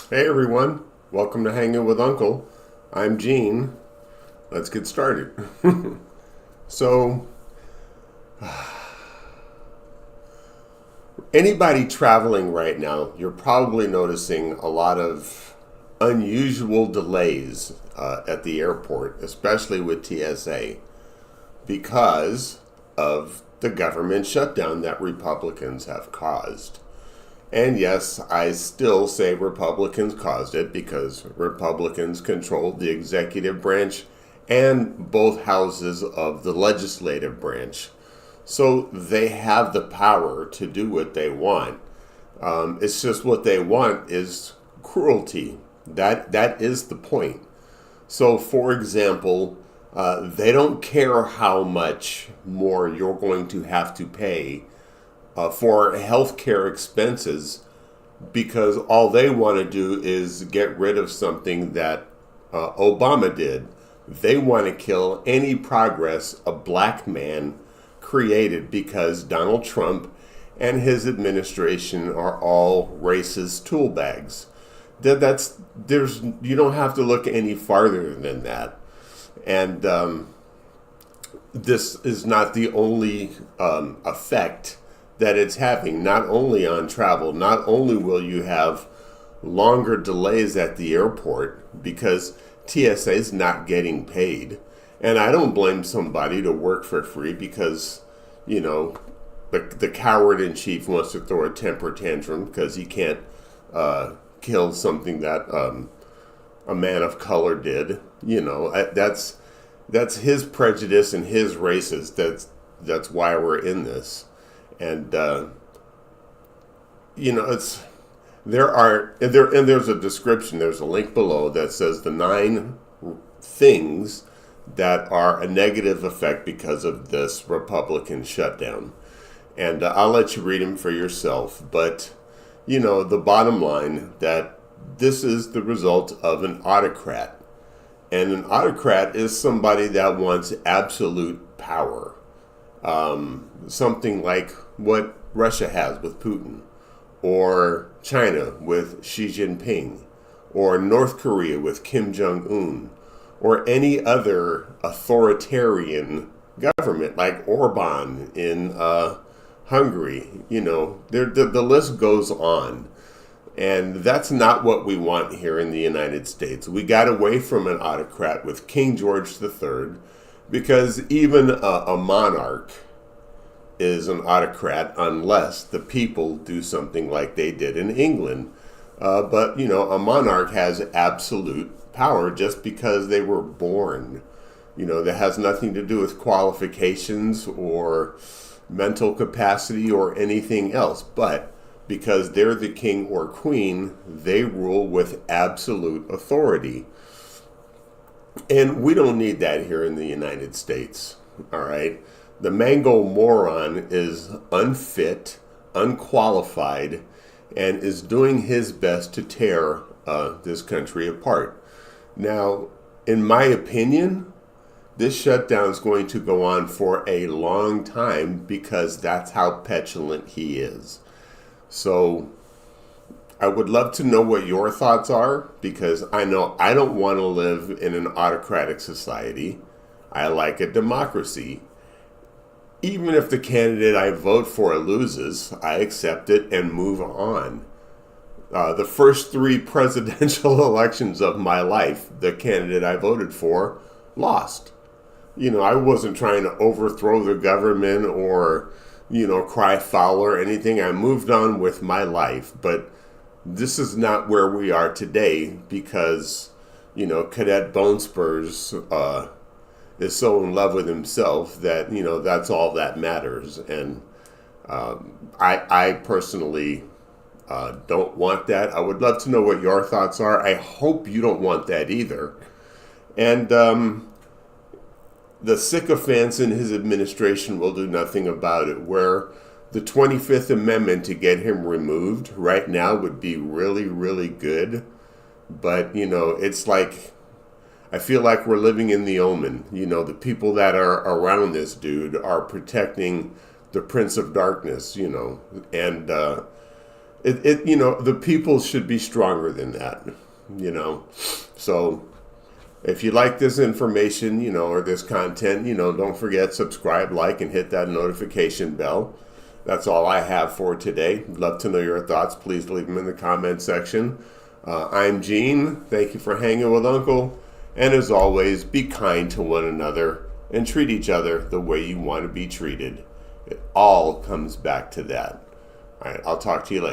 Hey everyone, welcome to Hanging with Uncle. I'm Gene. Let's get started. So, anybody traveling right now, you're probably noticing a lot of unusual delays at the airport, especially with TSA, because of the government shutdown that Republicans have caused. And yes, I still say Republicans caused it because Republicans control the executive branch and both houses of the legislative branch. So they have the power to do what they want. It's just what they want is cruelty. That is the point. So, for example, they don't care how much more you're going to have to pay for healthcare expenses because all they want to do is get rid of something that Obama did. They want to kill any progress a black man created because Donald Trump and his administration are all racist tool bags. You don't have to look any farther than that. And this is not the only effect that it's having, not only on travel. Not only will you have longer delays at the airport because TSA is not getting paid. And I don't blame somebody to work for free because, the coward in chief wants to throw a temper tantrum because he can't kill something that a man of color did. That's his prejudice and his races. That's why we're in this. And it's there's a description. There's a link below that says the 9 things that are a negative effect because of this Republican shutdown. And I'll let you read them for yourself. But the bottom line that this is the result of an autocrat, and an autocrat is somebody that wants absolute power. Something like what Russia has with Putin, or China with Xi Jinping, or North Korea with Kim Jong-un, or any other authoritarian government like Orban in Hungary. The list goes on. And that's not what we want here in the United States. We got away from an autocrat with King George III because even a monarch is an autocrat unless the people do something like they did in England. But a monarch has absolute power just because they were born. That has nothing to do with qualifications or mental capacity or anything else. But because they're the king or queen, they rule with absolute authority. And we don't need that here in the United States. All right. The mango moron is unfit, unqualified, and is doing his best to tear this country apart. Now, in my opinion, this shutdown is going to go on for a long time because that's how petulant he is. So I would love to know what your thoughts are, because I know I don't want to live in an autocratic society. I like a democracy. Even if the candidate I vote for loses, I accept it and move on. The first 3 presidential elections of my life, the candidate I voted for lost. I wasn't trying to overthrow the government or cry foul or anything. I moved on with my life. But this is not where we are today because, Cadet Bone Spurs is so in love with himself that, that's all that matters. And I personally don't want that. I would love to know what your thoughts are. I hope you don't want that either. And the sycophants in his administration will do nothing about it, where the 25th Amendment to get him removed right now would be really, really good. But, it's like, I feel like we're living in the Omen. The people that are around this dude are protecting the Prince of Darkness, and the people should be stronger than that, you know. So if you like this information, or this content, don't forget, subscribe, like, and hit that notification bell. That's all I have for today. Love to know your thoughts. Please leave them in the comment section. I'm Gene. Thank you for hanging with Uncle. And as always, be kind to one another and treat each other the way you want to be treated. It all comes back to that. All right, I'll talk to you later.